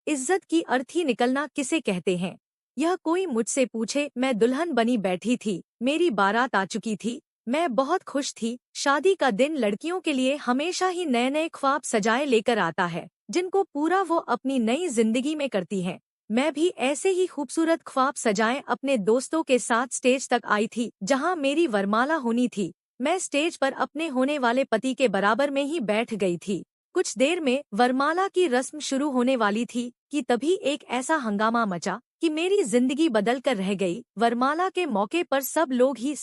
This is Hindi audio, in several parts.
इज्जत की अर्थी निकलना किसे कहते हैं? यह कोई मुझसे पूछे। मैं दुल्हन बनी बैठी थी, मेरी बारात आ चुकी थी, मैं बहुत खुश थी। शादी का दिन लड़कियों के लिए हमेशा ही नए नए ख्वाब सजाए लेकर आता है, जिनको पूरा वो अपनी नई जिंदगी में करती हैं। मैं भी ऐसे ही खूबसूरत ख्वाब सजाए अपने दोस्तों के साथ स्टेज तक आई थी, जहां मेरी वरमाला होनी थी। मैं स्टेज पर अपने होने वाले पति के बराबर में ही बैठ गई थी। कुछ देर में वरमाला की रस्म शुरू होने वाली थी कि तभी एक ऐसा हंगामा मचा कि मेरी जिंदगी बदल कर रह गई। वरमाला के मौके पर सब लोग ही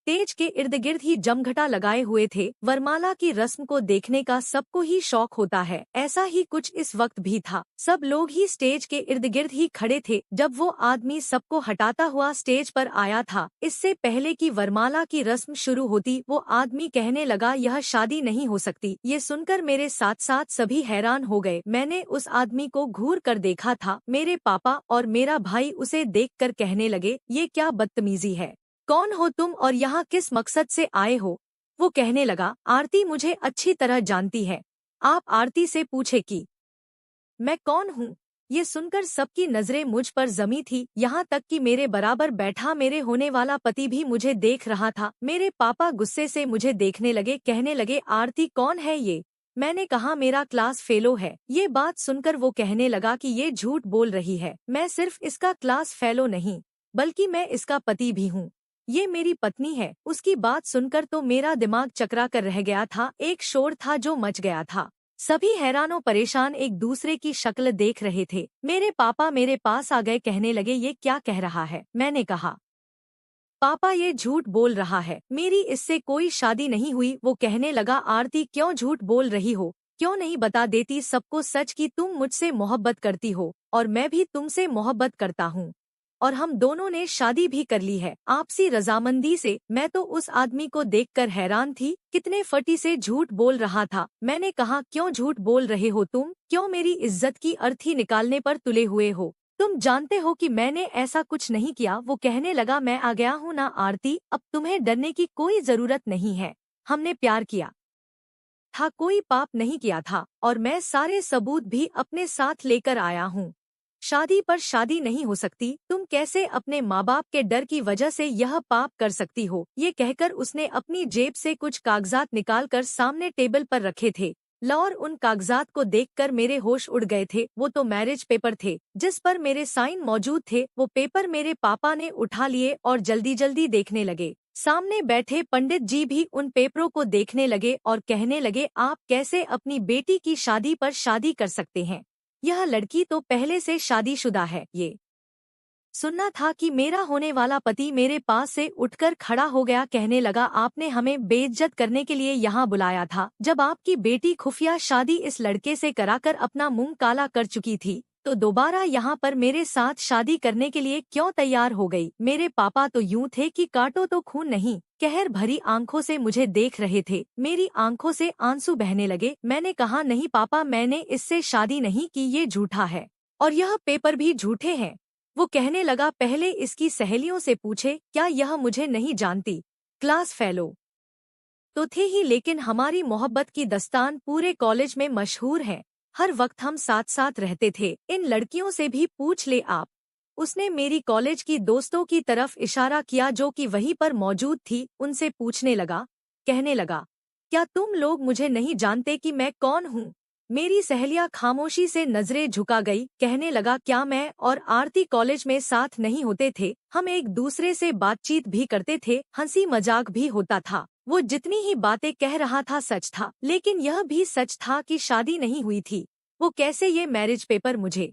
स्टेज के इर्द गिर्द ही जमघटा लगाए हुए थे। वरमाला की रस्म को देखने का सबको ही शौक होता है, ऐसा ही कुछ इस वक्त भी था। सब लोग ही स्टेज के इर्द गिर्द ही खड़े थे जब वो आदमी सबको हटाता हुआ स्टेज पर आया था। इससे पहले कि वरमाला की रस्म शुरू होती, वो आदमी कहने लगा, यह शादी नहीं हो सकती। ये सुनकर मेरे साथ साथ सभी हैरान हो गए। मैंने उस आदमी को घूर कर देखा था। मेरे पापा और मेरा भाई उसे देखकर कहने लगे, ये क्या बदतमीजी है, कौन हो तुम और यहाँ किस मकसद से आए हो? वो कहने लगा, आरती मुझे अच्छी तरह जानती है, आप आरती से पूछे कि मैं कौन हूँ। ये सुनकर सबकी नजरें मुझ पर जमी थी, यहाँ तक कि मेरे बराबर बैठा मेरे होने वाला पति भी मुझे देख रहा था। मेरे पापा गुस्से से मुझे देखने लगे, कहने लगे, आरती कौन है ये? मैंने कहा, मेरा क्लास फेलो है। ये बात सुनकर वो कहने लगा कि ये झूठ बोल रही है, मैं सिर्फ इसका क्लास फेलो नहीं बल्कि मैं इसका पति भी हूँ। ये मेरी पत्नी है। उसकी बात सुनकर तो मेरा दिमाग चकरा कर रह गया था। एक शोर था जो मच गया था। सभी हैरानों परेशान एक दूसरे की शक्ल देख रहे थे। मेरे पापा मेरे पास आ गए, कहने लगे, ये क्या कह रहा है? मैंने कहा, पापा ये झूठ बोल रहा है, मेरी इससे कोई शादी नहीं हुई। वो कहने लगा, आरती क्यों झूठ बोल रही हो? क्यों नहीं बता देती सबको सच कि तुम मुझसे मोहब्बत करती हो और मैं भी तुमसे मोहब्बत करता हूँ और हम दोनों ने शादी भी कर ली है आपसी रजामंदी से। मैं तो उस आदमी को देखकर हैरान थी, कितने फटी से झूठ बोल रहा था। मैंने कहा, क्यों झूठ बोल रहे हो तुम? क्यों मेरी इज्जत की अर्थी निकालने पर तुले हुए हो? तुम जानते हो कि मैंने ऐसा कुछ नहीं किया। वो कहने लगा, मैं आ गया हूँ ना आरती, अब तुम्हें डरने की कोई जरूरत नहीं है। हमने प्यार किया था, कोई पाप नहीं किया था और मैं सारे सबूत भी अपने साथ लेकर आया हूँ। शादी पर शादी नहीं हो सकती। तुम कैसे अपने माँ बाप के डर की वजह से यह पाप कर सकती हो? ये कहकर उसने अपनी जेब से कुछ कागजात निकालकर सामने टेबल पर रखे थे। लौर उन कागजात को देखकर मेरे होश उड़ गए थे। वो तो मैरिज पेपर थे जिस पर मेरे साइन मौजूद थे। वो पेपर मेरे पापा ने उठा लिए और जल्दी जल्दी देखने लगे। सामने बैठे पंडित जी भी उन पेपरों को देखने लगे और कहने लगे, आप कैसे अपनी बेटी की शादी पर शादी कर सकते हैं? यह लड़की तो पहले से शादीशुदा है। ये सुनना था कि मेरा होने वाला पति मेरे पास से उठकर खड़ा हो गया, कहने लगा, आपने हमें बेइज्जत करने के लिए यहाँ बुलाया था। जब आपकी बेटी खुफिया शादी इस लड़के से कराकर अपना मुंह काला कर चुकी थी, तो दोबारा यहाँ पर मेरे साथ शादी करने के लिए क्यों तैयार हो गई? मेरे पापा तो यूं थे कि काटो तो खून नहीं, कहर भरी आंखों से मुझे देख रहे थे। मेरी आंखों से आंसू बहने लगे। मैंने कहा, नहीं पापा, मैंने इससे शादी नहीं की, ये झूठा है और यह पेपर भी झूठे हैं। वो कहने लगा, पहले इसकी सहेलियों से पूछे, क्या यह मुझे नहीं जानती? क्लास फेलो तो थे ही, लेकिन हमारी मोहब्बत की दस्तान पूरे कॉलेज में मशहूर है। हर वक्त हम साथ साथ रहते थे। इन लड़कियों से भी पूछ ले आप। उसने मेरी कॉलेज की दोस्तों की तरफ इशारा किया जो कि वहीं पर मौजूद थी। उनसे पूछने लगा, कहने लगा, क्या तुम लोग मुझे नहीं जानते कि मैं कौन हूँ? मेरी सहेलियां खामोशी से नजरें झुका गई। कहने लगा, क्या मैं और आरती कॉलेज में साथ नहीं होते थे? हम एक दूसरे से बातचीत भी करते थे, हंसी मजाक भी होता था। वो जितनी ही बातें कह रहा था सच था, लेकिन यह भी सच था कि शादी नहीं हुई थी। वो कैसे ये मैरिज पेपर मुझे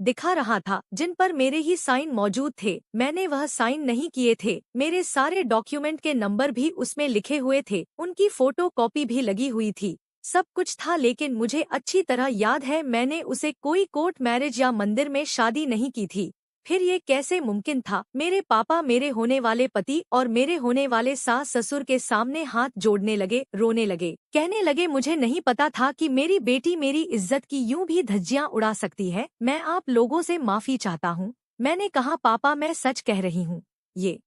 दिखा रहा था जिन पर मेरे ही साइन मौजूद थे? मैंने वह साइन नहीं किए थे। मेरे सारे डॉक्यूमेंट के नंबर भी उसमें लिखे हुए थे, उनकी फोटो कॉपी भी लगी हुई थी। सब कुछ था, लेकिन मुझे अच्छी तरह याद है मैंने उसे कोई कोर्ट मैरिज या मंदिर में शादी नहीं की थी। फिर ये कैसे मुमकिन था? मेरे पापा मेरे होने वाले पति और मेरे होने वाले सास ससुर के सामने हाथ जोड़ने लगे, रोने लगे, कहने लगे, मुझे नहीं पता था कि मेरी बेटी मेरी इज्जत की यूं भी धज्जियां उड़ा सकती है। मैं आप लोगों से माफी चाहता हूँ। मैंने कहा, पापा मैं सच कह रही हूँ, ये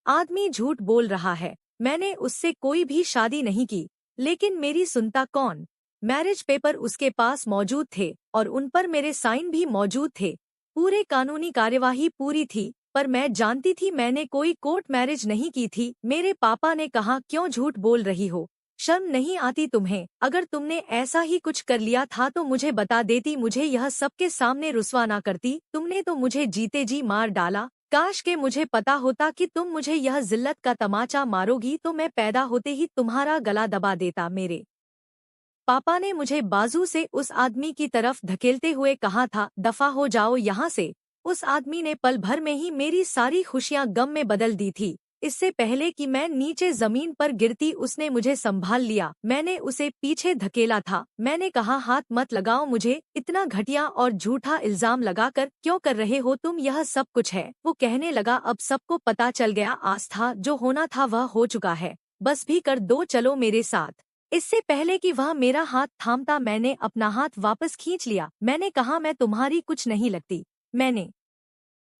आदमी झूठ बोल रहा है। मैंने उससे कोई भी शादी नहीं की। लेकिन मेरी सुनता कौन? मैरिज पेपर उसके पास मौजूद थे और उन पर मेरे साइन भी मौजूद थे। पूरे कानूनी कार्यवाही पूरी थी, पर मैं जानती थी मैंने कोई कोर्ट मैरिज नहीं की थी। मेरे पापा ने कहा, क्यों झूठ बोल रही हो? शर्म नहीं आती तुम्हें? अगर तुमने ऐसा ही कुछ कर लिया था तो मुझे बता देती, मुझे यह सबके सामने रुस्वा ना करती। तुमने तो मुझे जीते जी मार डाला। काश के मुझे पता होता कि तुम मुझे यह जिल्लत का तमाचा मारोगी तो मैं पैदा होते ही तुम्हारा गला दबा देता। मेरे पापा ने मुझे बाजू से उस आदमी की तरफ धकेलते हुए कहा था, दफा हो जाओ यहाँ से। उस आदमी ने पल भर में ही मेरी सारी खुशियाँ गम में बदल दी थी। इससे पहले कि मैं नीचे जमीन पर गिरती उसने मुझे संभाल लिया। मैंने उसे पीछे धकेला था। मैंने कहा, हाथ मत लगाओ मुझे, इतना घटिया और झूठा इल्जाम लगाकर क्यों कर रहे हो तुम? यह सब कुछ है। वो कहने लगा, अब सबको पता चल गया। आस्था, जो होना था वह हो चुका है, बस भी कर दो, चलो मेरे साथ। इससे पहले कि वह मेरा हाथ थामता मैंने अपना हाथ वापस खींच लिया। मैंने कहा, मैं तुम्हारी कुछ नहीं लगती, मैंने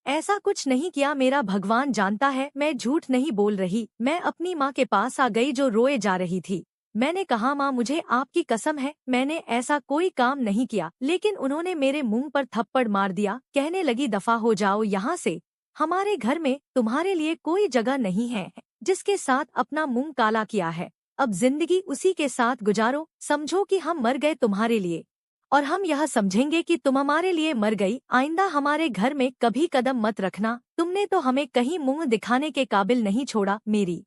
ऐसा कुछ नहीं किया। मेरा भगवान जानता है मैं झूठ नहीं बोल रही। मैं अपनी माँ के पास आ गई जो रोए जा रही थी। मैंने कहा, माँ मुझे आपकी कसम है मैंने ऐसा कोई काम नहीं किया। लेकिन उन्होंने मेरे मुंह पर थप्पड़ मार दिया। कहने लगी, दफा हो जाओ यहाँ से, हमारे घर में तुम्हारे लिए कोई जगह नहीं है। जिसके साथ अपना मुंह काला किया है, अब जिंदगी उसी के साथ गुजारो। समझो कि हम मर गए तुम्हारे लिए, और हम यह समझेंगे कि तुम हमारे लिए मर गई। आइंदा हमारे घर में कभी कदम मत रखना। तुमने तो हमें कहीं मुंह दिखाने के काबिल नहीं छोड़ा। मेरी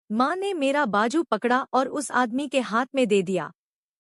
माँ ने मेरा बाजू पकड़ा और उस आदमी के हाथ में दे दिया।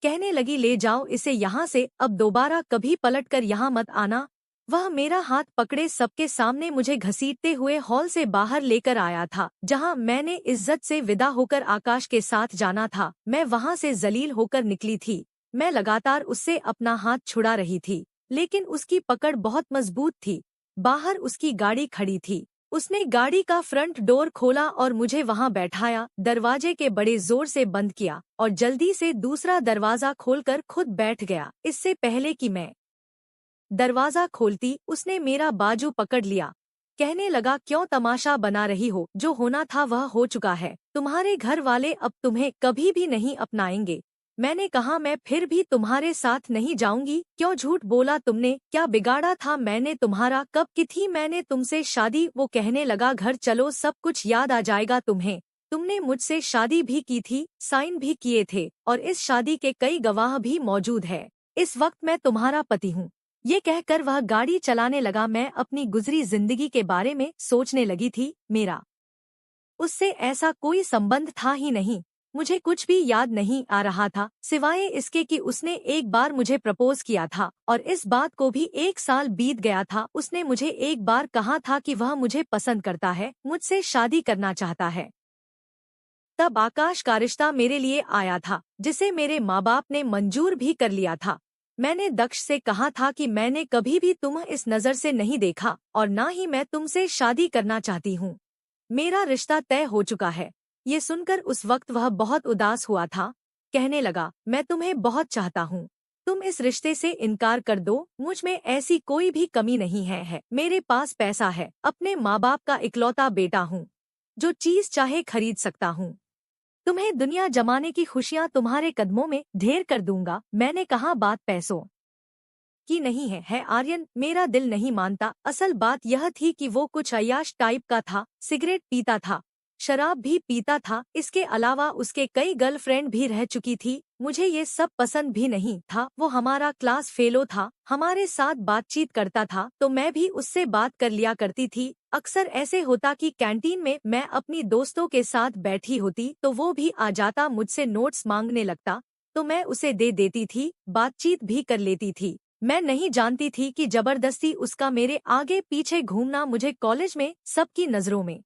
कहने लगी, ले जाओ इसे यहाँ से, अब दोबारा कभी पलटकर यहाँ मत आना। वह मेरा हाथ पकड़े सबके सामने मुझे घसीटते हुए हॉल से बाहर लेकर आया था, जहाँ मैंने इज्जत से विदा होकर आकाश के साथ जाना था। मैं वहाँ से जलील होकर निकली थी। मैं लगातार उससे अपना हाथ छुड़ा रही थी, लेकिन उसकी पकड़ बहुत मजबूत थी। बाहर उसकी गाड़ी खड़ी थी। उसने गाड़ी का फ्रंट डोर खोला और मुझे वहां बैठाया, दरवाजे के बड़े जोर से बंद किया और जल्दी से दूसरा दरवाजा खोलकर खुद बैठ गया। इससे पहले कि मैं दरवाजा खोलती उसने मेरा बाजू पकड़ लिया। कहने लगा, क्यों तमाशा बना रही हो? जो होना था वह हो चुका है। तुम्हारे घर वाले अब तुम्हें कभी भी नहीं अपनाएंगे। मैंने कहा, मैं फिर भी तुम्हारे साथ नहीं जाऊंगी। क्यों झूठ बोला तुमने? क्या बिगाड़ा था मैंने तुम्हारा? कब की थी मैंने तुमसे शादी? वो कहने लगा, घर चलो, सब कुछ याद आ जाएगा तुम्हें। तुमने मुझसे शादी भी की थी, साइन भी किए थे, और इस शादी के कई गवाह भी मौजूद है। इस वक्त मैं तुम्हारा पति हूँ। ये कहकर वह गाड़ी चलाने लगा। मैं अपनी गुजरी जिंदगी के बारे में सोचने लगी थी। मेरा उससे ऐसा कोई संबंध था ही नहीं। मुझे कुछ भी याद नहीं आ रहा था, सिवाय इसके कि उसने एक बार मुझे प्रपोज किया था, और इस बात को भी 1 साल बीत गया था। उसने मुझे एक बार कहा था कि वह मुझे पसंद करता है, मुझसे शादी करना चाहता है। तब आकाश का रिश्ता मेरे लिए आया था, जिसे मेरे माँ बाप ने मंजूर भी कर लिया था। मैंने दक्ष से कहा था कि मैंने कभी भी तुम्हें इस नज़र से नहीं देखा, और ना ही मैं तुमसे शादी करना चाहती हूँ। मेरा रिश्ता तय हो चुका है। ये सुनकर उस वक्त वह बहुत उदास हुआ था। कहने लगा, मैं तुम्हें बहुत चाहता हूँ, तुम इस रिश्ते से इनकार कर दो। मुझ में ऐसी कोई भी कमी नहीं है। मेरे पास पैसा है, अपने माँ बाप का इकलौता बेटा हूँ, जो चीज चाहे खरीद सकता हूँ। तुम्हें दुनिया जमाने की खुशियाँ तुम्हारे कदमों में ढेर कर दूंगा। मैंने कहा, बात पैसों की नहीं है आर्यन, मेरा दिल नहीं मानता। असल बात यह थी कि वो कुछ अय्याश टाइप का था, सिगरेट पीता था, शराब भी पीता था। इसके अलावा उसके कई गर्लफ्रेंड भी रह चुकी थी। मुझे ये सब पसंद भी नहीं था। वो हमारा क्लास फेलो था, हमारे साथ बातचीत करता था तो मैं भी उससे बात कर लिया करती थी। अक्सर ऐसे होता कि कैंटीन में मैं अपनी दोस्तों के साथ बैठी होती तो वो भी आ जाता, मुझसे नोट्स मांगने लगता तो मैं उसे दे देती थी, बातचीत भी कर लेती थी। मैं नहीं जानती थी कि जबरदस्ती उसका मेरे आगे पीछे घूमना मुझे कॉलेज में सबकी नजरों में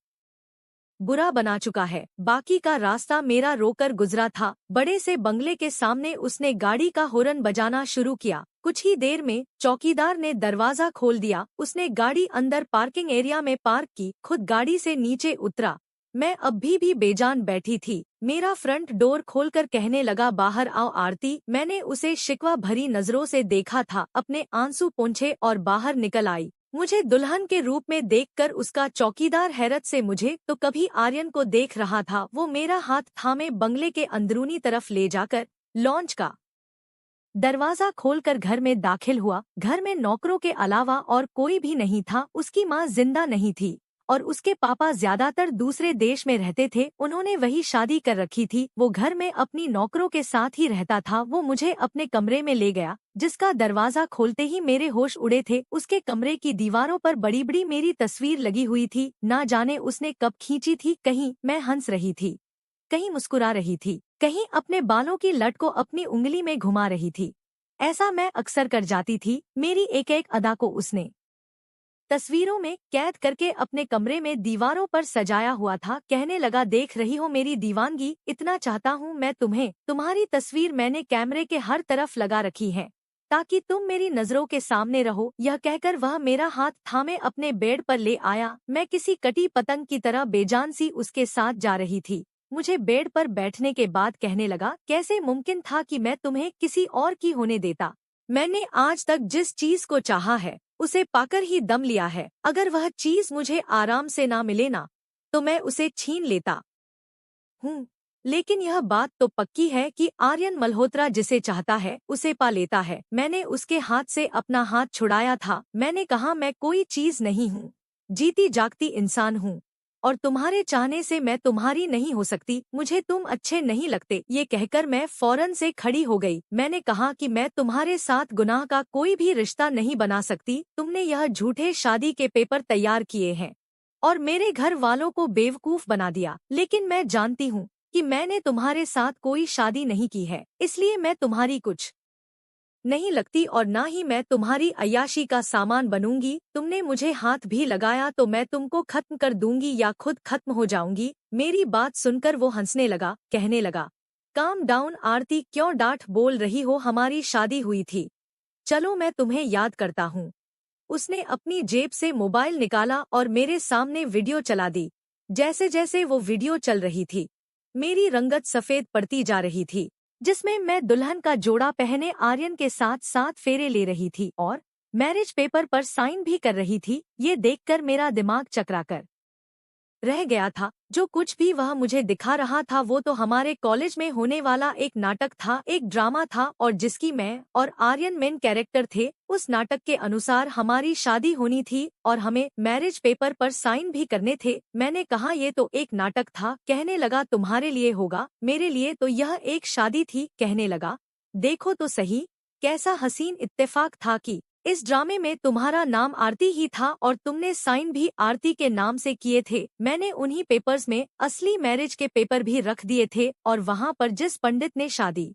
बुरा बना चुका है। बाकी का रास्ता मेरा रोकर गुजरा था। बड़े से बंगले के सामने उसने गाड़ी का हॉर्न बजाना शुरू किया। कुछ ही देर में चौकीदार ने दरवाजा खोल दिया। उसने गाड़ी अंदर पार्किंग एरिया में पार्क की, खुद गाड़ी से नीचे उतरा। मैं अब भी बेजान बैठी थी। मेरा फ्रंट डोर खोलकर कहने लगा, बाहर आओ आरती। मैंने उसे शिकवा भरी नजरों से देखा था, अपने आंसू पोंछे और बाहर निकल आई। मुझे दुल्हन के रूप में देखकर उसका चौकीदार हैरत से मुझे तो कभी आर्यन को देख रहा था। वो मेरा हाथ थामे बंगले के अंदरूनी तरफ ले जाकर लॉन्च का दरवाजा खोलकर घर में दाखिल हुआ। घर में नौकरों के अलावा और कोई भी नहीं था। उसकी माँ जिंदा नहीं थी और उसके पापा ज्यादातर दूसरे देश में रहते थे। उन्होंने वही शादी कर रखी थी। वो घर में अपनी नौकरों के साथ ही रहता था। वो मुझे अपने कमरे में ले गया, जिसका दरवाजा खोलते ही मेरे होश उड़े थे। उसके कमरे की दीवारों पर बड़ी बड़ी मेरी तस्वीर लगी हुई थी। ना जाने उसने कब खींची थी। कहीं मैं हंस रही थी, कहीं मुस्कुरा रही थी, कहीं अपने बालों की लट को अपनी उंगली में घुमा रही थी। ऐसा मैं अक्सर कर जाती थी। मेरी एक एक अदा को उसने तस्वीरों में कैद करके अपने कमरे में दीवारों पर सजाया हुआ था। कहने लगा, देख रही हो मेरी दीवानगी, इतना चाहता हूँ मैं तुम्हें। तुम्हारी तस्वीर मैंने कैमरे के हर तरफ लगा रखी है ताकि तुम मेरी नजरों के सामने रहो। यह कहकर वह मेरा हाथ थामे अपने बेड पर ले आया। मैं किसी कटी पतंग की तरह बेजान सी उसके साथ जा रही थी। मुझे बेड पर बैठने के बाद कहने लगा, कैसे मुमकिन था कि मैं तुम्हें किसी और की होने देता। मैंने आज तक जिस चीज को चाहा है उसे पाकर ही दम लिया है। अगर वह चीज मुझे आराम से ना मिले ना, तो मैं उसे छीन लेता हूँ। लेकिन यह बात तो पक्की है कि आर्यन मल्होत्रा जिसे चाहता है उसे पा लेता है। मैंने उसके हाथ से अपना हाथ छुड़ाया था। मैंने कहा, मैं कोई चीज नहीं हूँ, जीती जागती इंसान हूँ और तुम्हारे चाहने से मैं तुम्हारी नहीं हो सकती। मुझे तुम अच्छे नहीं लगते। ये कहकर मैं फौरन से खड़ी हो गई। मैंने कहा कि मैं तुम्हारे साथ गुनाह का कोई भी रिश्ता नहीं बना सकती। तुमने यह झूठे शादी के पेपर तैयार किए हैं और मेरे घर वालों को बेवकूफ बना दिया। लेकिन मैं जानती हूँ कि मैंने तुम्हारे साथ कोई शादी नहीं की है, इसलिए मैं तुम्हारी कुछ नहीं लगती और ना ही मैं तुम्हारी अय्याशी का सामान बनूंगी। तुमने मुझे हाथ भी लगाया तो मैं तुमको खत्म कर दूंगी या खुद खत्म हो जाऊंगी। मेरी बात सुनकर वो हंसने लगा, कहने लगा, काम डाउन आरती, क्यों डांट बोल रही हो, हमारी शादी हुई थी। चलो मैं तुम्हें याद करता हूँ। उसने अपनी जेब से मोबाइल निकाला और मेरे सामने वीडियो चला दी। जैसे जैसे वो वीडियो चल रही थी, मेरी रंगत सफेद पड़ती जा रही थी, जिसमें मैं दुल्हन का जोड़ा पहने आर्यन के साथ 7 फेरे ले रही थी और मैरिज पेपर पर साइन भी कर रही थी। ये देखकर मेरा दिमाग चकराकर रह गया था। जो कुछ भी वह मुझे दिखा रहा था वो तो हमारे कॉलेज में होने वाला एक नाटक था, एक ड्रामा था और जिसकी मैं और आर्यन मेन कैरेक्टर थे। उस नाटक के अनुसार हमारी शादी होनी थी और हमें मैरिज पेपर पर साइन भी करने थे। मैंने कहा, ये तो एक नाटक था। कहने लगा, तुम्हारे लिए होगा, मेरे लिए तो यह एक शादी थी। कहने लगा, देखो तो सही, कैसा हसीन इत्तेफाक था कि इस ड्रामे में तुम्हारा नाम आरती ही था और तुमने साइन भी आरती के नाम से किए थे। मैंने उन्हीं पेपर्स में असली मैरिज के पेपर भी रख दिए थे और वहाँ पर जिस पंडित ने शादी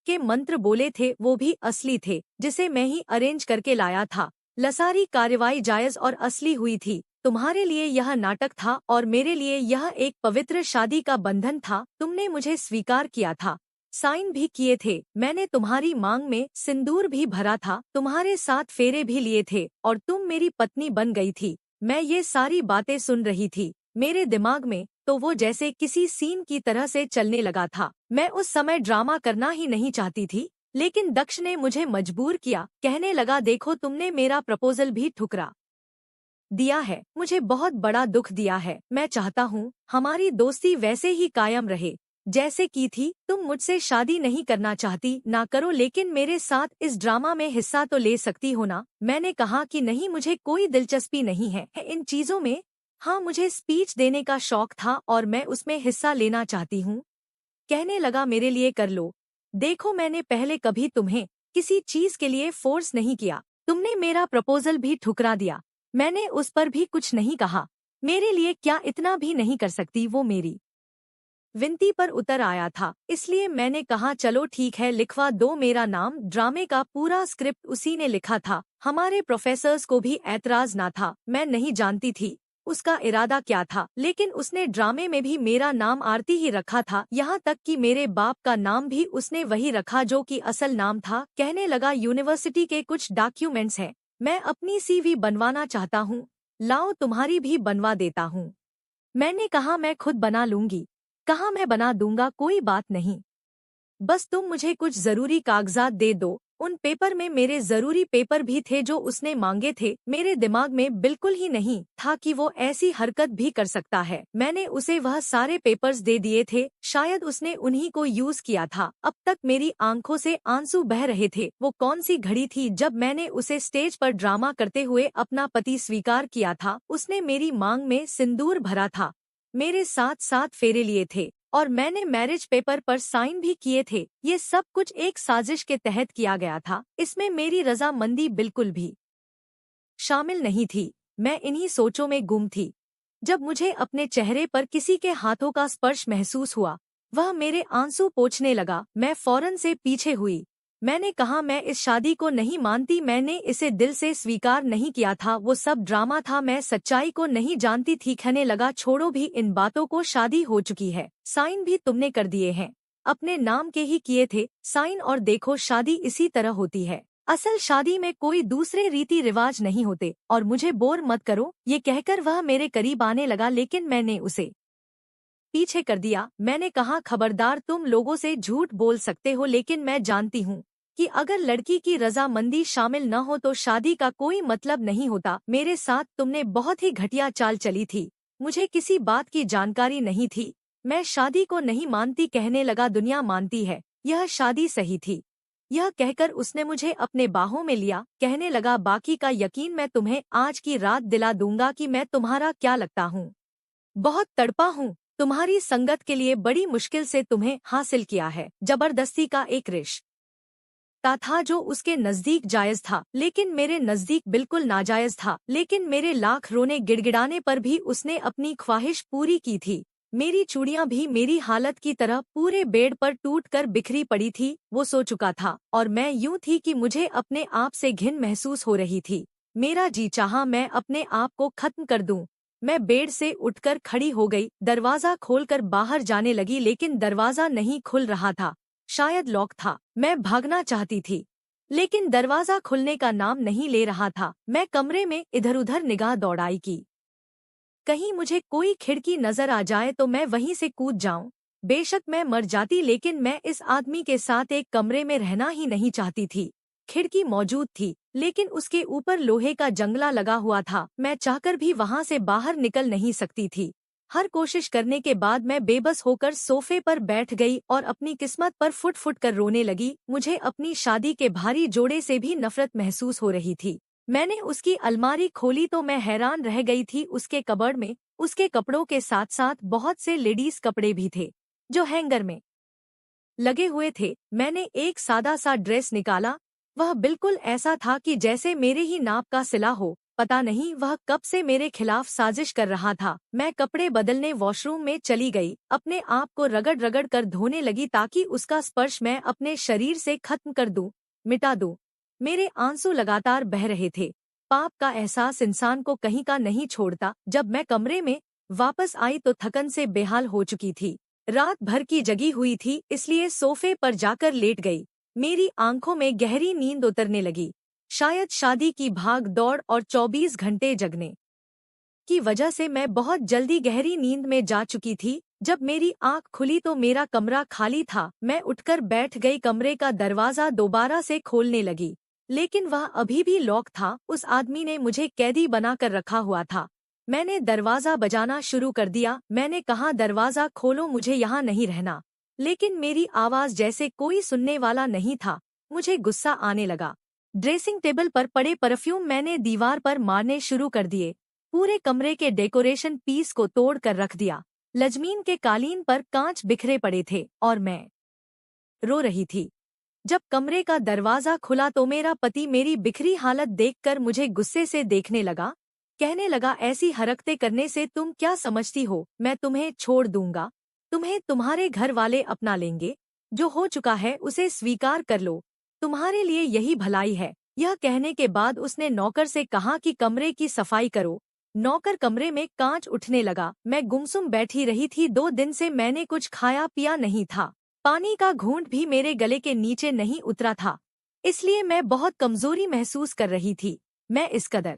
के मंत्र बोले थे वो भी असली थे, जिसे मैं ही अरेंज करके लाया था। लसारी कार्यवाही जायज और असली हुई थी। तुम्हारे लिए यह नाटक था और मेरे लिए यह एक पवित्र शादी का बंधन था। तुमने मुझे स्वीकार किया था, साइन भी किए थे। मैंने तुम्हारी मांग में सिंदूर भी भरा था, तुम्हारे साथ फेरे भी लिए थे और तुम मेरी पत्नी बन गई थी। मैं ये सारी बातें सुन रही थी। मेरे दिमाग में तो वो जैसे किसी सीन की तरह से चलने लगा था। मैं उस समय ड्रामा करना ही नहीं चाहती थी, लेकिन दक्ष ने मुझे मजबूर किया। कहने लगा, देखो तुमने मेरा प्रपोजल भी ठुकरा दिया है, मुझे बहुत बड़ा दुख दिया है। मैं चाहता हूँ हमारी दोस्ती वैसे ही कायम रहे जैसे की थी। तुम मुझसे शादी नहीं करना चाहती, ना करो, लेकिन मेरे साथ इस ड्रामा में हिस्सा तो ले सकती हो ना। मैंने कहा कि नहीं, मुझे कोई दिलचस्पी नहीं है इन चीजों में। हाँ, मुझे स्पीच देने का शौक था और मैं उसमें हिस्सा लेना चाहती हूँ। कहने लगा, मेरे लिए कर लो। देखो, मैंने पहले कभी तुम्हें किसी चीज के लिए फोर्स नहीं किया। तुमने मेरा प्रपोजल भी ठुकरा दिया, मैंने उस पर भी कुछ नहीं कहा। मेरे लिए क्या इतना भी नहीं कर सकती? वो मेरी विनती पर उतर आया था, इसलिए मैंने कहा, चलो ठीक है, लिखवा दो मेरा नाम। ड्रामे का पूरा स्क्रिप्ट उसी ने लिखा था। हमारे प्रोफेसर्स को भी ऐतराज ना था। मैं नहीं जानती थी उसका इरादा क्या था, लेकिन उसने ड्रामे में भी मेरा नाम आरती ही रखा था। यहाँ तक कि मेरे बाप का नाम भी उसने वही रखा जो कि असल नाम था। कहने लगा, यूनिवर्सिटी के कुछ डॉक्यूमेंट्स हैं, मैं अपनी सीवी बनवाना चाहता हूँ, लाओ तुम्हारी भी बनवा देता हूँ। मैंने कहा, मैं खुद बना लूंगी। कहा, मैं बना दूंगा, कोई बात नहीं, बस तुम मुझे कुछ जरूरी कागजात दे दो। उन पेपर में मेरे जरूरी पेपर भी थे जो उसने मांगे थे। मेरे दिमाग में बिल्कुल ही नहीं था कि वो ऐसी हरकत भी कर सकता है। मैंने उसे वह सारे पेपर्स दे दिए थे, शायद उसने उन्हीं को यूज किया था। अब तक मेरी आंखों से आंसू बह रहे थे। वो कौन सी घड़ी थी जब मैंने उसे स्टेज पर ड्रामा करते हुए अपना पति स्वीकार किया था। उसने मेरी मांग में सिंदूर भरा था, मेरे साथ साथ फेरे लिए थे और मैंने मैरिज पेपर पर साइन भी किए थे। ये सब कुछ एक साजिश के तहत किया गया था। इसमें मेरी रजामंदी बिल्कुल भी शामिल नहीं थी। मैं इन्हीं सोचों में गुम थी जब मुझे अपने चेहरे पर किसी के हाथों का स्पर्श महसूस हुआ। वह मेरे आंसू पोंछने लगा। मैं फौरन से पीछे हुई। मैंने कहा, मैं इस शादी को नहीं मानती, मैंने इसे दिल से स्वीकार नहीं किया था, वो सब ड्रामा था, मैं सच्चाई को नहीं जानती थी। कहने लगा, छोड़ो भी इन बातों को, शादी हो चुकी है, साइन भी तुमने कर दिए हैं, अपने नाम के ही किए थे साइन, और देखो शादी इसी तरह होती है। असल शादी में कोई दूसरे रीति रिवाज नहीं होते, और मुझे बोर मत करो। ये कहकर वह मेरे करीब आने लगा, लेकिन मैंने उसे पीछे कर दिया। मैंने कहा, खबरदार, तुम लोगों से झूठ बोल सकते हो, लेकिन मैं जानती हूँ कि अगर लड़की की रजामंदी शामिल न हो तो शादी का कोई मतलब नहीं होता। मेरे साथ तुमने बहुत ही घटिया चाल चली थी। मुझे किसी बात की जानकारी नहीं थी। मैं शादी को नहीं मानती। कहने लगा, दुनिया मानती है, यह शादी सही थी। यह कहकर उसने मुझे अपने बाहों में लिया। कहने लगा, बाकी का यकीन मैं तुम्हें आज की रात दिला दूंगा कि मैं तुम्हारा क्या लगता हूँ। बहुत तड़पा हूँ, तुम्हारी संगत के लिए बड़ी मुश्किल से तुम्हें हासिल किया है। जबरदस्ती का एक रिश्ता था जो उसके नजदीक जायज था, लेकिन मेरे नजदीक बिल्कुल नाजायज था। लेकिन मेरे लाख रोने गिड़गिड़ाने पर भी उसने अपनी ख्वाहिश पूरी की थी। मेरी चूड़ियां भी मेरी हालत की तरह पूरे बेड पर टूटकर बिखरी पड़ी थी। वो सो चुका था और मैं यूं थी कि मुझे अपने आप से घिन महसूस हो रही थी। मेरा जी चाहा मैं अपने आप को खत्म कर दूं। मैं बेड से उठकर खड़ी हो गई, दरवाजा खोलकर बाहर जाने लगी, लेकिन दरवाजा नहीं खुल रहा था। शायद लॉक था। मैं भागना चाहती थी, लेकिन दरवाजा खुलने का नाम नहीं ले रहा था। मैं कमरे में इधर उधर निगाह दौड़ाई कि कहीं मुझे कोई खिड़की नजर आ जाए तो मैं वहीं से कूद जाऊं। बेशक मैं मर जाती, लेकिन मैं इस आदमी के साथ एक कमरे में रहना ही नहीं चाहती थी। खिड़की मौजूद थी, लेकिन उसके ऊपर लोहे का जंगला लगा हुआ था। मैं चाहकर भी वहां से बाहर निकल नहीं सकती थी। हर कोशिश करने के बाद मैं बेबस होकर सोफे पर बैठ गई और अपनी किस्मत पर फुट फुट कर रोने लगी। मुझे अपनी शादी के भारी जोड़े से भी नफरत महसूस हो रही थी। मैंने उसकी अलमारी खोली तो मैं हैरान रह गई थी। उसके कबर्ड में उसके कपड़ों के साथ साथ बहुत से लेडीज कपड़े भी थे जो हैंगर में लगे हुए थे। मैंने एक सादा सा ड्रेस निकाला। वह बिल्कुल ऐसा था कि जैसे मेरे ही नाप का सिला हो। पता नहीं वह कब से मेरे खिलाफ साजिश कर रहा था। मैं कपड़े बदलने वॉशरूम में चली गई, अपने आप को रगड़ रगड़ कर धोने लगी ताकि उसका स्पर्श मैं अपने शरीर से खत्म कर दूं, मिटा दूं। मेरे आंसू लगातार बह रहे थे। पाप का एहसास इंसान को कहीं का नहीं छोड़ता। जब मैं कमरे में वापस आई तो थकन से बेहाल हो चुकी थी। रात भर की जगी हुई थी, इसलिए सोफे पर जाकर लेट गई। मेरी आंखों में गहरी नींद उतरने लगी। शायद शादी की भाग दौड़ और 24 घंटे जगने की वजह से मैं बहुत जल्दी गहरी नींद में जा चुकी थी। जब मेरी आंख खुली तो मेरा कमरा खाली था। मैं उठकर बैठ गई, कमरे का दरवाजा दोबारा से खोलने लगी, लेकिन वह अभी भी लॉक था। उस आदमी ने मुझे कैदी बनाकर रखा हुआ था। मैंने दरवाजा बजाना शुरू कर दिया। मैंने कहा, दरवाजा खोलो, मुझे यहाँ नहीं रहना। लेकिन मेरी आवाज जैसे कोई सुनने वाला नहीं था। मुझे गुस्सा आने लगा। ड्रेसिंग टेबल पर पड़े परफ्यूम मैंने दीवार पर मारने शुरू कर दिए। पूरे कमरे के डेकोरेशन पीस को तोड़ कर रख दिया। लजमीन के कालीन पर कांच बिखरे पड़े थे और मैं रो रही थी। जब कमरे का दरवाजा खुला तो मेरा पति मेरी बिखरी हालत देखकर मुझे गुस्से से देखने लगा। कहने लगा, ऐसी हरकतें करने से तुम क्या समझती हो? मैं तुम्हें छोड़ दूंगा, तुम्हें तुम्हारे घर वाले अपना लेंगे। जो हो चुका है उसे स्वीकार कर लो, तुम्हारे लिए यही भलाई है। यह कहने के बाद उसने नौकर से कहा कि कमरे की सफाई करो। नौकर कमरे में कांच उठने लगा। मैं गुमसुम बैठी रही थी। 2 दिन से मैंने कुछ खाया पिया नहीं था। पानी का घूंट भी मेरे गले के नीचे नहीं उतरा था, इसलिए मैं बहुत कमजोरी महसूस कर रही थी। मैं इस कदर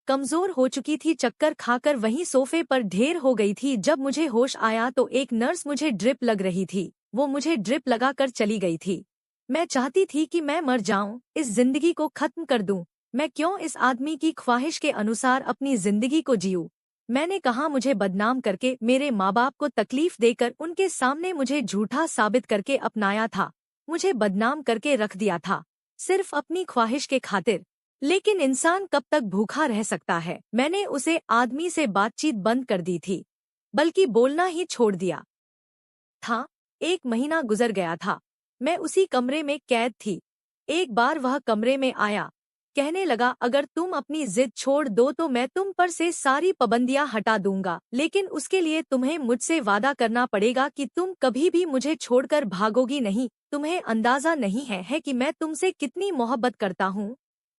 कमजोर हो चुकी थी, चक्कर खाकर वहीं सोफे पर ढेर हो गई थी। जब मुझे होश आया तो एक नर्स मुझे ड्रिप लग रही थी। वो मुझे ड्रिप लगाकर चली गई थी। मैं चाहती थी कि मैं मर जाऊं, इस जिंदगी को खत्म कर दूं। मैं क्यों इस आदमी की ख्वाहिश के अनुसार अपनी जिंदगी को जीऊं? मैंने कहा मुझे बदनाम करके, मेरे माँ बाप को तकलीफ देकर, उनके सामने मुझे झूठा साबित करके अपनाया था। मुझे बदनाम करके रख दिया था, सिर्फ अपनी ख्वाहिश के खातिर। लेकिन इंसान कब तक भूखा रह सकता है? मैंने उसे आदमी से बातचीत बंद कर दी थी, बल्कि बोलना ही छोड़ दिया था। 1 महीना गुजर गया था। मैं उसी कमरे में कैद थी। एक बार वह कमरे में आया, कहने लगा, अगर तुम अपनी जिद छोड़ दो तो मैं तुम पर से सारी पाबंदियां हटा दूंगा, लेकिन उसके लिए तुम्हें मुझसे वादा करना पड़ेगा कि तुम कभी भी मुझे छोड़कर भागोगी नहीं। तुम्हें अंदाजा नहीं है कि मैं तुमसे कितनी मोहब्बत करता हूँ।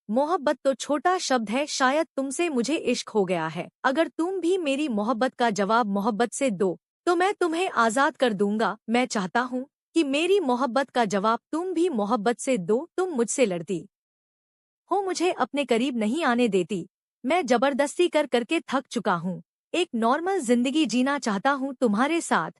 मोहब्बत तो छोटा शब्द है, शायद तुमसे मुझे इश्क हो गया है। अगर तुम भी मेरी मोहब्बत का जवाब मोहब्बत से दो तो मैं तुम्हें आजाद कर दूंगा। मैं चाहता हूँ कि मेरी मोहब्बत का जवाब तुम भी मोहब्बत से दो। तुम मुझसे लड़ती हो, मुझे अपने करीब नहीं आने देती। मैं जबरदस्ती कर करके थक चुका हूँ। एक नॉर्मल जिंदगी जीना चाहता हूँ तुम्हारे साथ।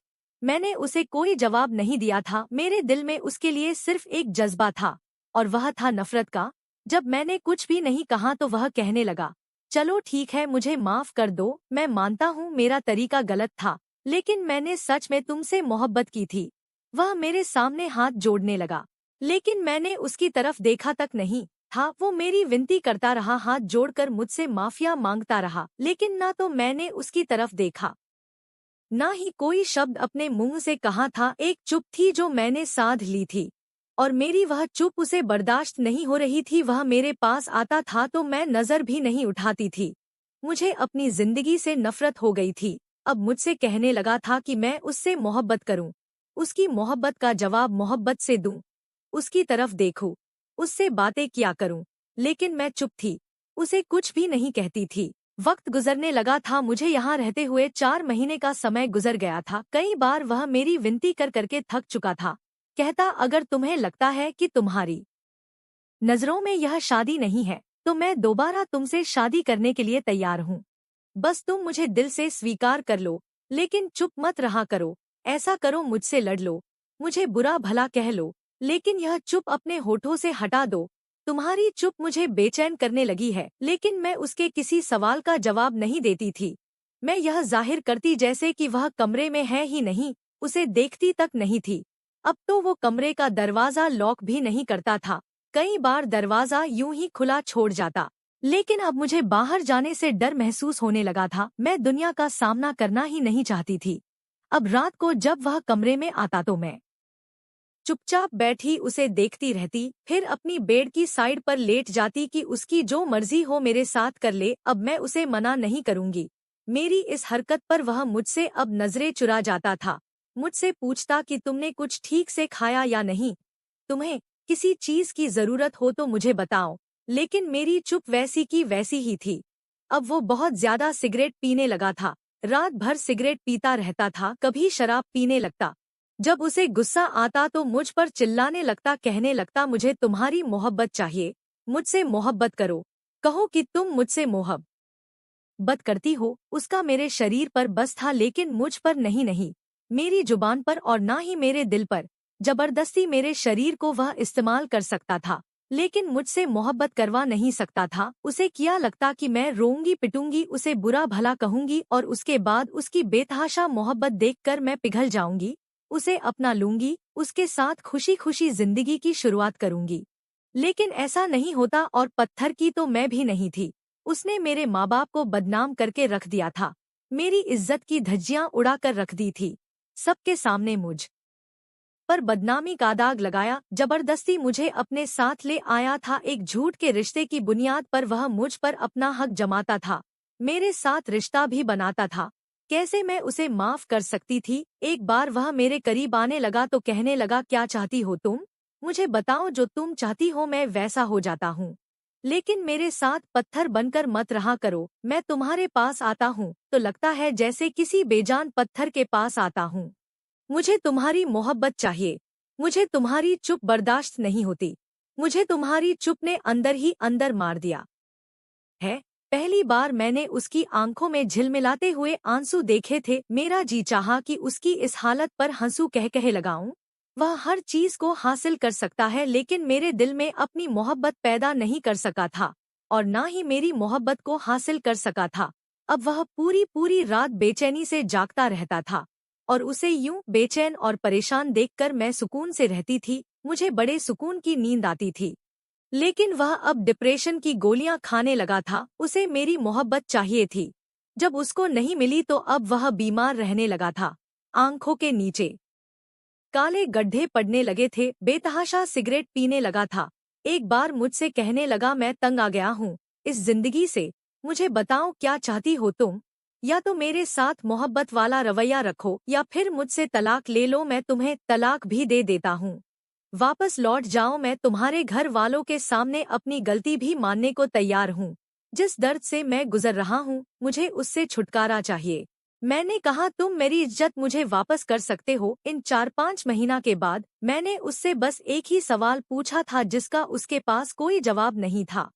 मैंने उसे कोई जवाब नहीं दिया था। मेरे दिल में उसके लिए सिर्फ एक जज्बा था, और वह था नफरत का। जब मैंने कुछ भी नहीं कहा तो वह कहने लगा, चलो ठीक है, मुझे माफ कर दो। मैं मानता हूँ मेरा तरीका गलत था, लेकिन मैंने सच में तुमसे मोहब्बत की थी। वह मेरे सामने हाथ जोड़ने लगा, लेकिन मैंने उसकी तरफ देखा तक नहीं था। वो मेरी विनती करता रहा, हाथ जोड़कर मुझसे माफिया मांगता रहा, लेकिन ना तो मैंने उसकी तरफ देखा, ना ही कोई शब्द अपने मुंह से कहा था। एक चुप थी जो मैंने साध ली थी, और मेरी वह चुप उसे बर्दाश्त नहीं हो रही थी। वह मेरे पास आता था तो मैं नजर भी नहीं उठाती थी। मुझे अपनी जिंदगी से नफरत हो गई थी। अब मुझसे कहने लगा था कि मैं उससे मोहब्बत करूं, उसकी मोहब्बत का जवाब मोहब्बत से दूं, उसकी तरफ देखूं, उससे बातें किया करूं। लेकिन मैं चुप थी, उसे कुछ भी नहीं कहती थी। वक्त गुजरने लगा था। मुझे यहाँ रहते हुए 4 महीने का समय गुजर गया था। कई बार वह मेरी विनती कर करके थक चुका था। कहता, अगर तुम्हें लगता है कि तुम्हारी नजरों में यह शादी नहीं है तो मैं दोबारा तुमसे शादी करने के लिए तैयार हूँ। बस तुम मुझे दिल से स्वीकार कर लो, लेकिन चुप मत रहा करो। ऐसा करो, मुझसे लड़ लो, मुझे बुरा भला कह लो, लेकिन यह चुप अपने होठों से हटा दो। तुम्हारी चुप मुझे बेचैन करने लगी है। लेकिन मैं उसके किसी सवाल का जवाब नहीं देती थी। मैं यह जाहिर करती जैसे कि वह कमरे में है ही नहीं, उसे देखती तक नहीं थी। अब तो वो कमरे का दरवाजा लॉक भी नहीं करता था। कई बार दरवाजा यूं ही खुला छोड़ जाता। लेकिन अब मुझे बाहर जाने से डर महसूस होने लगा था। मैं दुनिया का सामना करना ही नहीं चाहती थी। अब रात को जब वह कमरे में आता तो मैं चुपचाप बैठी उसे देखती रहती, फिर अपनी बेड की साइड पर लेट जाती कि उसकी जो मर्जी हो मेरे साथ कर ले। अब मैं उसे मना नहीं करूंगी। मेरी इस हरकत पर वह मुझसे अब नजरें चुरा जाता था। मुझसे पूछता कि तुमने कुछ ठीक से खाया या नहीं, तुम्हें किसी चीज की जरूरत हो तो मुझे बताओ। लेकिन मेरी चुप वैसी की वैसी ही थी। अब वो बहुत ज्यादा सिगरेट पीने लगा था। रात भर सिगरेट पीता रहता था, कभी शराब पीने लगता। जब उसे गुस्सा आता तो मुझ पर चिल्लाने लगता, कहने लगता, मुझे तुम्हारी मोहब्बत चाहिए, मुझसे मोहब्बत करो, कहो कि तुम मुझसे मोहब्बत करती हो। उसका मेरे शरीर पर बस था, लेकिन मुझ पर नहीं, नहीं मेरी जुबान पर और ना ही मेरे दिल पर। जबरदस्ती मेरे शरीर को वह इस्तेमाल कर सकता था, लेकिन मुझसे मोहब्बत करवा नहीं सकता था। उसे क्या लगता कि मैं रोऊंगी, पिटूंगी, उसे बुरा भला कहूंगी और उसके बाद उसकी बेतहाशा मोहब्बत देखकर मैं पिघल जाऊंगी, उसे अपना लूंगी, उसके साथ खुशी खुशी जिंदगी की शुरुआत करूंगी। लेकिन ऐसा नहीं होता, और पत्थर की तो मैं भी नहीं थी। उसने मेरे माँ बाप को बदनाम करके रख दिया था, मेरी इज्जत की धज्जियां उड़ा कर रख दी थी। सबके सामने मुझ पर बदनामी का दाग लगाया, जबरदस्ती मुझे अपने साथ ले आया था। एक झूठ के रिश्ते की बुनियाद पर वह मुझ पर अपना हक जमाता था, मेरे साथ रिश्ता भी बनाता था। कैसे मैं उसे माफ कर सकती थी? एक बार वह मेरे करीब आने लगा तो कहने लगा, क्या चाहती हो तुम? मुझे बताओ, जो तुम चाहती हो मैं वैसा हो जाता हूँ। लेकिन मेरे साथ पत्थर बनकर मत रहा करो। मैं तुम्हारे पास आता हूँ तो लगता है जैसे किसी बेजान पत्थर के पास आता हूँ। मुझे तुम्हारी मोहब्बत चाहिए, मुझे तुम्हारी चुप बर्दाश्त नहीं होती। मुझे तुम्हारी चुप ने अंदर ही अंदर मार दिया है। पहली बार मैंने उसकी आंखों में झिलमिलाते हुए आंसू देखे थे। मेरा जी चाहा कि उसकी इस हालत पर हंसू कह कह लगाऊं। वह हर चीज को हासिल कर सकता है, लेकिन मेरे दिल में अपनी मोहब्बत पैदा नहीं कर सका था और ना ही मेरी मोहब्बत को हासिल कर सका था। अब वह पूरी पूरी रात बेचैनी से जागता रहता था और उसे यूं बेचैन और परेशान देखकर मैं सुकून से रहती थी। मुझे बड़े सुकून की नींद आती थी। लेकिन वह अब डिप्रेशन की गोलियां खाने लगा था। उसे मेरी मोहब्बत चाहिए थी। जब उसको नहीं मिली तो अब वह बीमार रहने लगा था। आंखों के नीचे काले गड्ढे पड़ने लगे थे। बेतहाशा सिगरेट पीने लगा था। एक बार मुझसे कहने लगा, मैं तंग आ गया हूँ इस जिंदगी से। मुझे बताओ क्या चाहती हो तुम? या तो मेरे साथ मोहब्बत वाला रवैया रखो या फिर मुझसे तलाक ले लो। मैं तुम्हें तलाक भी दे देता हूँ। वापस लौट जाओ। मैं तुम्हारे घर वालों के सामने अपनी गलती भी मानने को तैयार हूँ। जिस दर्द से मैं गुजर रहा हूँ मुझे उससे छुटकारा चाहिए। मैंने कहा, तुम मेरी इज्जत मुझे वापस कर सकते हो। इन 4-5 महीना के बाद मैंने उससे बस एक ही सवाल पूछा था जिसका उसके पास कोई जवाब नहीं था।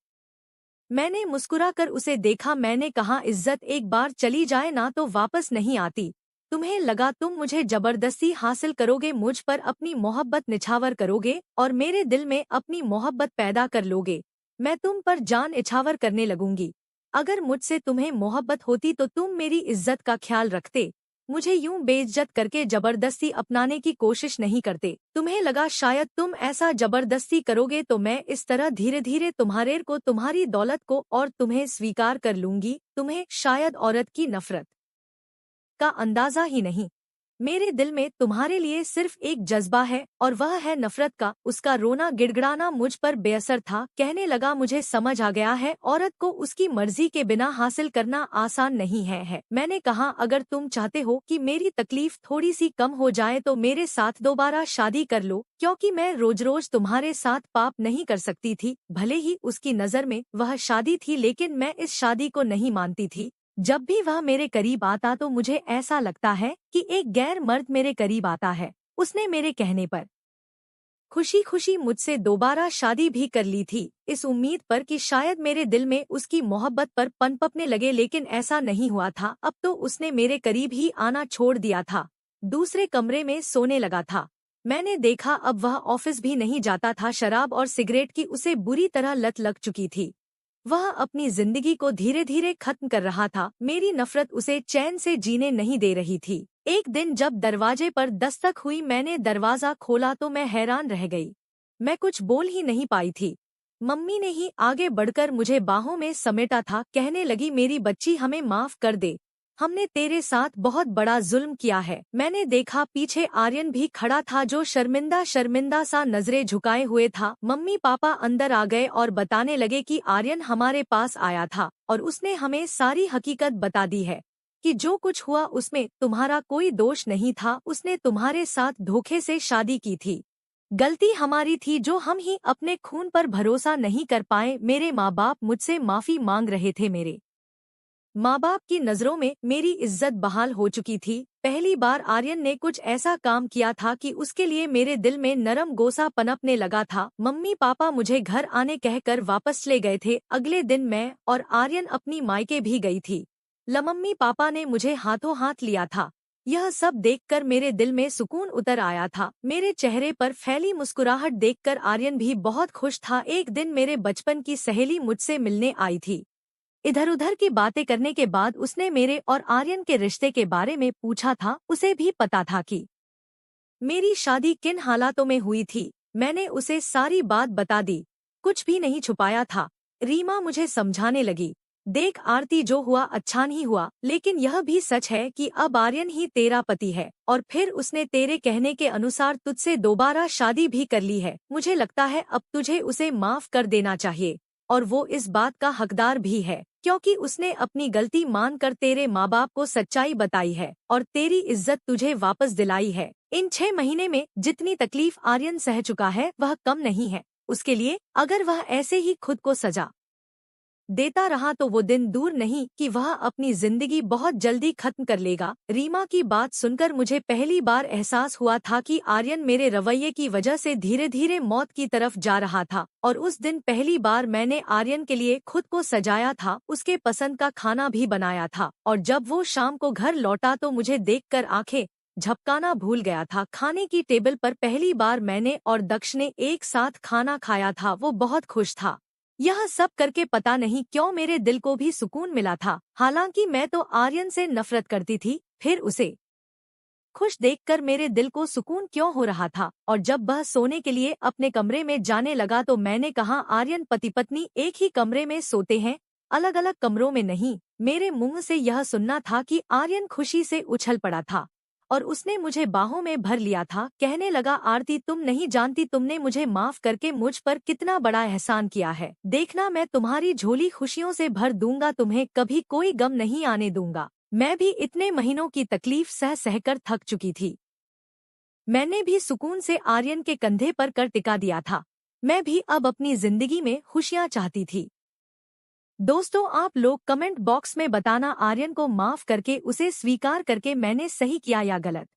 मैंने मुस्कुराकर उसे देखा। मैंने कहा, इज्जत एक बार चली जाए ना तो वापस नहीं आती। तुम्हें लगा तुम मुझे जबरदस्ती हासिल करोगे, मुझ पर अपनी मोहब्बत निछावर करोगे और मेरे दिल में अपनी मोहब्बत पैदा कर लोगे। मैं तुम पर जान इछावर करने लगूंगी। अगर मुझसे तुम्हें मोहब्बत होती तो तुम मेरी इज्जत का ख्याल रखते। मुझे यूं बेइज्जत करके जबरदस्ती अपनाने की कोशिश नहीं करते। तुम्हें लगा शायद तुम ऐसा जबरदस्ती करोगे तो मैं इस तरह धीरे धीरे तुम्हारे को, तुम्हारी दौलत को और तुम्हें स्वीकार कर लूंगी। तुम्हें शायद औरत की नफरत का अंदाजा ही नहीं। मेरे दिल में तुम्हारे लिए सिर्फ एक जज्बा है और वह है नफरत का। उसका रोना गिड़गिड़ाना मुझ पर बेअसर था। कहने लगा, मुझे समझ आ गया है, औरत को उसकी मर्जी के बिना हासिल करना आसान नहीं है। मैंने कहा, अगर तुम चाहते हो कि मेरी तकलीफ थोड़ी सी कम हो जाए तो मेरे साथ दोबारा शादी कर लो, क्योंकि मैं रोज रोज तुम्हारे साथ पाप नहीं कर सकती थी। भले ही उसकी नजर में वह शादी थी, लेकिन मैं इस शादी को नहीं मानती थी। जब भी वह मेरे करीब आता तो मुझे ऐसा लगता है कि एक गैर मर्द मेरे करीब आता है। उसने मेरे कहने पर खुशी खुशी मुझसे दोबारा शादी भी कर ली थी, इस उम्मीद पर कि शायद मेरे दिल में उसकी मोहब्बत पर पनपने लगे, लेकिन ऐसा नहीं हुआ था। अब तो उसने मेरे करीब ही आना छोड़ दिया था। दूसरे कमरे में सोने लगा था। मैंने देखा अब वह ऑफिस भी नहीं जाता था। शराब और सिगरेट की उसे बुरी तरह लत लग चुकी थी। वह अपनी जिंदगी को धीरे धीरे खत्म कर रहा था। मेरी नफरत उसे चैन से जीने नहीं दे रही थी। एक दिन जब दरवाजे पर दस्तक हुई, मैंने दरवाजा खोला तो मैं हैरान रह गई। मैं कुछ बोल ही नहीं पाई थी। मम्मी ने ही आगे बढ़कर मुझे बाहों में समेटा था। कहने लगी, मेरी बच्ची, हमें माफ कर दे। हमने तेरे साथ बहुत बड़ा जुल्म किया है। मैंने देखा पीछे आर्यन भी खड़ा था, जो शर्मिंदा शर्मिंदा सा नजरें झुकाए हुए था। मम्मी पापा अंदर आ गए और बताने लगे कि आर्यन हमारे पास आया था और उसने हमें सारी हकीकत बता दी है कि जो कुछ हुआ उसमें तुम्हारा कोई दोष नहीं था। उसने तुम्हारे साथ धोखे से शादी की थी। गलती हमारी थी जो हम ही अपने खून पर भरोसा नहीं कर पाए। मेरे माँ बाप मुझसे माफी मांग रहे थे। मेरे माँ बाप की नजरों में मेरी इज्जत बहाल हो चुकी थी। पहली बार आर्यन ने कुछ ऐसा काम किया था कि उसके लिए मेरे दिल में नरम गोसा पनपने लगा था। मम्मी पापा मुझे घर आने कहकर वापस ले गए थे। अगले दिन मैं और आर्यन अपनी मायके भी गई थी। मम्मी पापा ने मुझे हाथों हाथ लिया था। यह सब देखकर मेरे दिल में सुकून उतर आया था। मेरे चेहरे पर फैली मुस्कुराहट देखकर आर्यन भी बहुत खुश था। एक दिन मेरे बचपन की सहेली मुझसे मिलने आई थी। इधर उधर की बातें करने के बाद उसने मेरे और आर्यन के रिश्ते के बारे में पूछा था। उसे भी पता था कि मेरी शादी किन हालातों में हुई थी। मैंने उसे सारी बात बता दी, कुछ भी नहीं छुपाया था। रीमा मुझे समझाने लगी, देख आरती, जो हुआ अच्छा नहीं हुआ, लेकिन यह भी सच है कि अब आर्यन ही तेरा पति है और फिर उसने तेरे कहने के अनुसार तुझसे दोबारा शादी भी कर ली है। मुझे लगता है अब तुझे उसे माफ कर देना चाहिए और वो इस बात का हकदार भी है, क्योंकि उसने अपनी गलती मानकर तेरे माँ बाप को सच्चाई बताई है और तेरी इज्जत तुझे वापस दिलाई है। इन 6 महीने में जितनी तकलीफ आर्यन सह चुका है वह कम नहीं है उसके लिए। अगर वह ऐसे ही खुद को सजा देता रहा तो वो दिन दूर नहीं कि वह अपनी जिंदगी बहुत जल्दी खत्म कर लेगा। रीमा की बात सुनकर मुझे पहली बार एहसास हुआ था कि आर्यन मेरे रवैये की वजह से धीरे धीरे मौत की तरफ जा रहा था। और उस दिन पहली बार मैंने आर्यन के लिए खुद को सजाया था, उसके पसंद का खाना भी बनाया था। और जब वो शाम को घर लौटा तो मुझे देखकर आंखें झपकाना भूल गया था। खाने की टेबल पर पहली बार मैंने और दक्ष ने एक साथ खाना खाया था। वो बहुत खुश था। यह सब करके पता नहीं क्यों मेरे दिल को भी सुकून मिला था। हालांकि मैं तो आर्यन से नफरत करती थी, फिर उसे खुश देखकर मेरे दिल को सुकून क्यों हो रहा था। और जब वह सोने के लिए अपने कमरे में जाने लगा तो मैंने कहा, आर्यन पति पत्नी एक ही कमरे में सोते हैं, अलग अलग कमरों में नहीं। मेरे मुंह से यह सुनना था कि आर्यन खुशी से उछल पड़ा था और उसने मुझे बाहों में भर लिया था। कहने लगा, आरती तुम नहीं जानती तुमने मुझे माफ करके मुझ पर कितना बड़ा एहसान किया है। देखना मैं तुम्हारी झोली खुशियों से भर दूंगा, तुम्हें कभी कोई गम नहीं आने दूंगा। मैं भी इतने महीनों की तकलीफ सह सहकर थक चुकी थी। मैंने भी सुकून से आर्यन के कंधे पर कर टिका दिया था। मैं भी अब अपनी जिंदगी में खुशियां चाहती थी। दोस्तों, आप लोग कमेंट बॉक्स में बताना, आर्यन को माफ करके उसे स्वीकार करके मैंने सही किया या गलत।